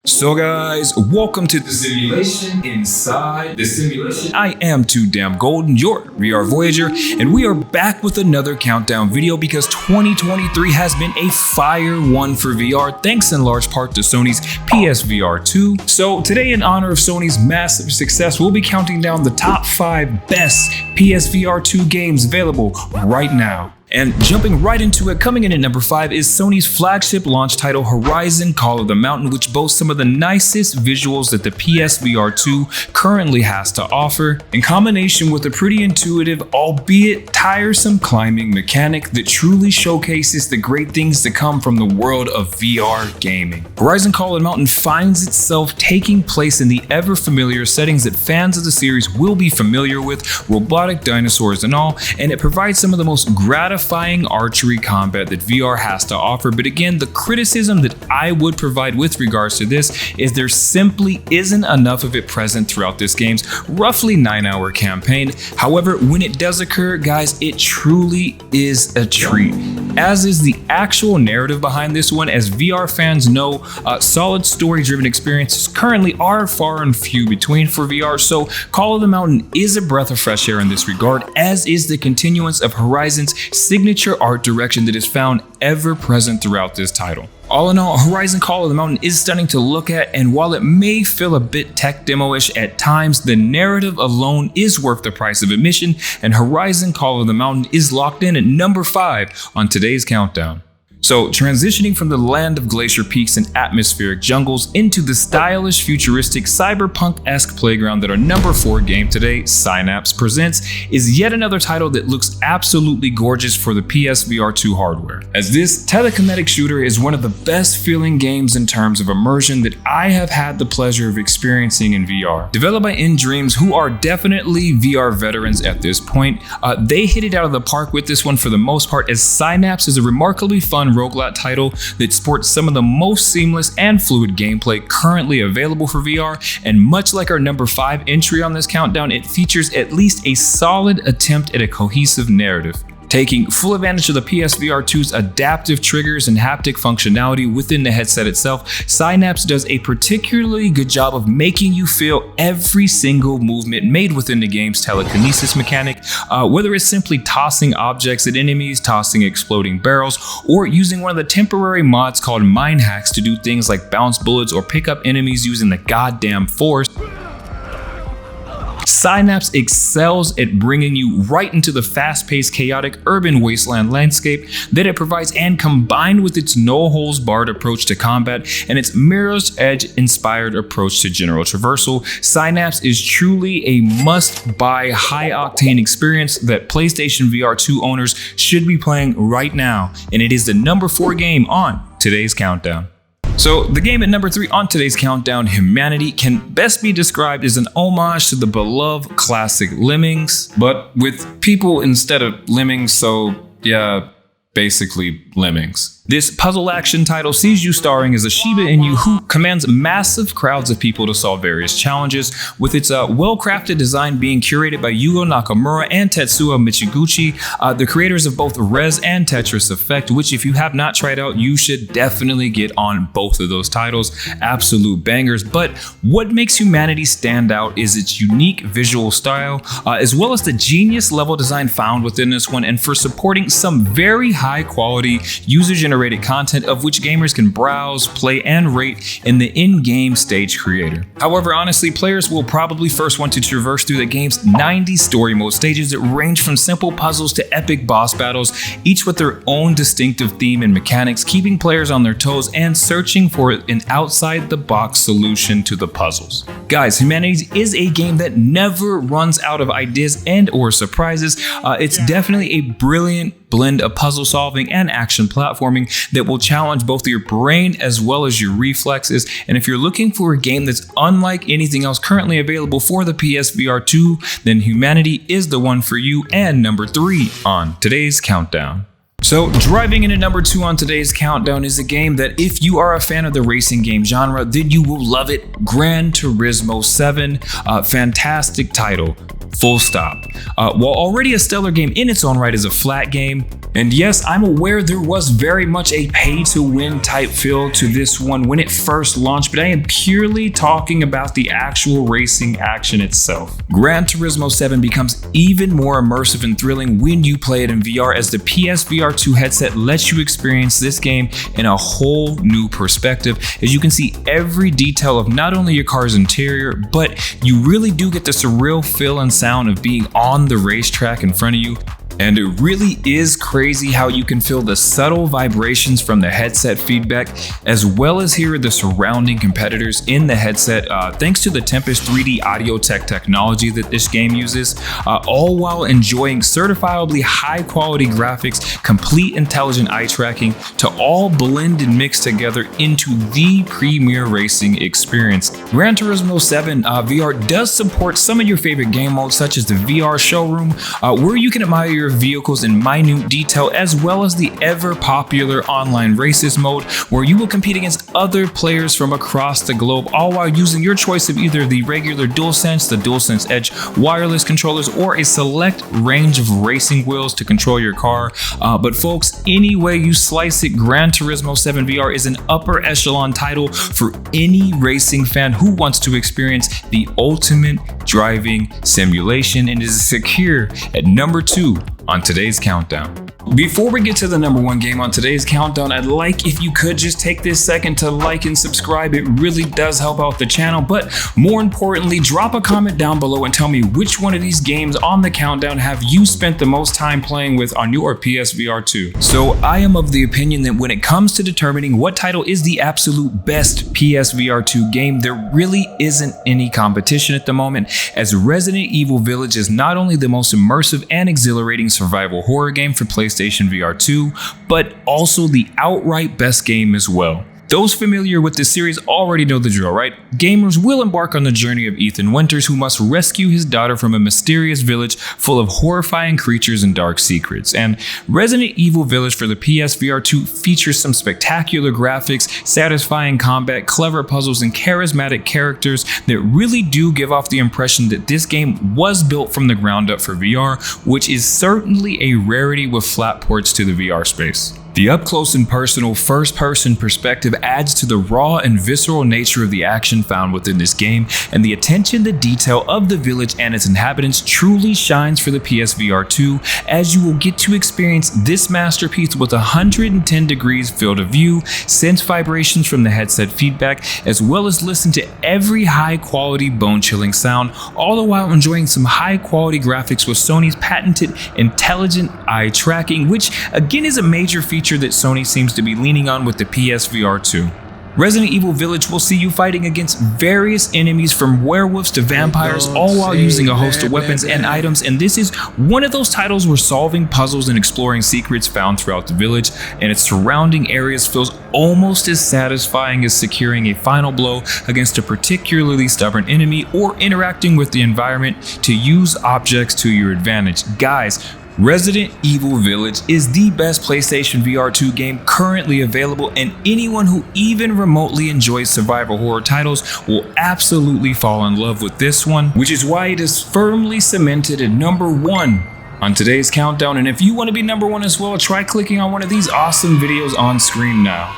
So guys, welcome to the simulation inside the simulation. I am Tooodamngolden, your VR Voyager, and we are back with another countdown video because 2023 has been a fire one for VR, thanks in large part to Sony's PSVR2. So today, in honor of Sony's massive success, we'll be counting down the top 5 best PSVR2 games available right now. And jumping right into it, coming in at number 5 is Sony's flagship launch title Horizon Call of the Mountain, which boasts some of the nicest visuals that the PSVR2 currently has to offer, in combination with a pretty intuitive, albeit tiresome climbing mechanic that truly showcases the great things to come from the world of VR gaming. Horizon Call of the Mountain finds itself taking place in the ever familiar settings that fans of the series will be familiar with, robotic dinosaurs and all, and it provides some of the most gratifying archery combat that VR has to offer. But again, the criticism that I would provide with regards to this is there simply isn't enough of it present throughout this game's roughly 9-hour campaign. However, when it does occur, guys, it truly is a treat, as is the actual narrative behind this one. As VR fans know, solid story-driven experiences currently are far and few between for VR, so Call of the Mountain is a breath of fresh air in this regard, as is the continuance of Horizon's signature art direction that is found ever present throughout this title. All in all, Horizon Call of the Mountain is stunning to look at, and while it may feel a bit tech demo-ish at times, the narrative alone is worth the price of admission, and Horizon Call of the Mountain is locked in at number 5 on today's countdown. So, transitioning from the land of glacier peaks and atmospheric jungles into the stylish, futuristic, cyberpunk-esque playground that our number 4 game today, Synapse, presents, is yet another title that looks absolutely gorgeous for the PSVR2 hardware. As this telekinetic shooter is one of the best feeling games in terms of immersion that I have had the pleasure of experiencing in VR. Developed by InDreams, who are definitely VR veterans at this point, they hit it out of the park with this one for the most part, as Synapse is a remarkably fun roguelite title that sports some of the most seamless and fluid gameplay currently available for VR, and much like our number 5 entry on this countdown, it features at least a solid attempt at a cohesive narrative. Taking full advantage of the PSVR2's adaptive triggers and haptic functionality within the headset itself, Synapse does a particularly good job of making you feel every single movement made within the game's telekinesis mechanic, whether it's simply tossing objects at enemies, tossing exploding barrels, or using one of the temporary mods called mine hacks to do things like bounce bullets or pick up enemies using the goddamn force. Synapse excels at bringing you right into the fast-paced, chaotic urban wasteland landscape that it provides, and combined with its no-holds-barred approach to combat and its Mirror's Edge-inspired approach to general traversal, Synapse is truly a must-buy, high-octane experience that PlayStation VR2 owners should be playing right now, and it is the number 4 game on today's countdown. So the game at number 3 on today's countdown, Humanity, can best be described as an homage to the beloved classic Lemmings, but with people instead of lemmings, so yeah, basically lemmings. This puzzle action title sees you starring as a Shiba Inu who commands massive crowds of people to solve various challenges, with its well-crafted design being curated by Yugo Nakamura and Tetsuya Michiguchi, the creators of both Rez and Tetris Effect, which if you have not tried out, you should definitely get on both of those titles. Absolute bangers. But what makes Humanity stand out is its unique visual style, as well as the genius level design found within this one, and for supporting some very high quality user-generated content of which gamers can browse, play, and rate in the in-game stage creator. However, honestly, players will probably first want to traverse through the game's 90 story mode stages that range from simple puzzles to epic boss battles, each with their own distinctive theme and mechanics, keeping players on their toes and searching for an outside-the-box solution to the puzzles. Guys, Humanity is a game that never runs out of ideas and or surprises. It's definitely a brilliant blend of puzzle solving and action platforming that will challenge both your brain as well as your reflexes. And if you're looking for a game that's unlike anything else currently available for the PSVR2, then Humanity is the one for you, and number 3 on today's countdown. So driving in at number 2 on today's countdown is a game that if you are a fan of the racing game genre, then you will love it. Gran Turismo 7, fantastic title. Full stop. While already a stellar game in its own right as a flat game, And yes, I'm aware there was very much a pay-to-win type feel to this one when it first launched, but I am purely talking about the actual racing action itself. Gran Turismo 7 becomes even more immersive and thrilling when you play it in VR, as the PSVR2 headset lets you experience this game in a whole new perspective, as you can see every detail of not only your car's interior, but you really do get the surreal feel and sound of being on the racetrack in front of you. And it really is crazy how you can feel the subtle vibrations from the headset feedback, as well as hear the surrounding competitors in the headset, thanks to the Tempest 3D audio technology that this game uses, all while enjoying certifiably high quality graphics, complete intelligent eye tracking, to all blend and mix together into the premier racing experience. Gran Turismo 7 VR does support some of your favorite game modes, such as the VR showroom, where you can admire your vehicles in minute detail, as well as the ever popular online races mode, where you will compete against other players from across the globe, all while using your choice of either the regular DualSense, the DualSense Edge wireless controllers, or a select range of racing wheels to control your car. But folks, any way you slice it, Gran Turismo 7 VR is an upper echelon title for any racing fan who wants to experience the ultimate driving simulation, and is secure at number 2 on today's countdown. Before we get to the number 1 game on today's countdown, I'd like if you could just take this second to like and subscribe. It really does help out the channel, but more importantly, drop a comment down below and tell me which one of these games on the countdown have you spent the most time playing with on your PSVR2. So I am of the opinion that when it comes to determining what title is the absolute best PSVR2 game, there really isn't any competition at the moment, as Resident Evil Village is not only the most immersive and exhilarating survival horror game for PlayStation VR2, but also the outright best game as well. Those familiar with this series already know the drill, right? Gamers will embark on the journey of Ethan Winters, who must rescue his daughter from a mysterious village full of horrifying creatures and dark secrets. And Resident Evil Village for the PSVR2 features some spectacular graphics, satisfying combat, clever puzzles, and charismatic characters that really do give off the impression that this game was built from the ground up for VR, which is certainly a rarity with flat ports to the VR space. The up-close and personal first-person perspective adds to the raw and visceral nature of the action found within this game, and the attention to detail of the village and its inhabitants truly shines for the PSVR2, as you will get to experience this masterpiece with 110 degrees field of view, sense vibrations from the headset feedback, as well as listen to every high-quality bone-chilling sound, all the while enjoying some high-quality graphics with Sony's patented intelligent eye tracking, which again is a major feature that Sony seems to be leaning on with the PSVR2. Resident Evil Village will see you fighting against various enemies, from werewolves to vampires, all while using a host of weapons and items, and this is one of those titles where solving puzzles and exploring secrets found throughout the village and its surrounding areas feels almost as satisfying as securing a final blow against a particularly stubborn enemy, or interacting with the environment to use objects to your advantage. Guys, Resident Evil Village is the best PlayStation VR2 game currently available, and anyone who even remotely enjoys survival horror titles will absolutely fall in love with this one, which is why it is firmly cemented at number 1 on today's countdown. And if you want to be number 1 as well, try clicking on one of these awesome videos on screen now.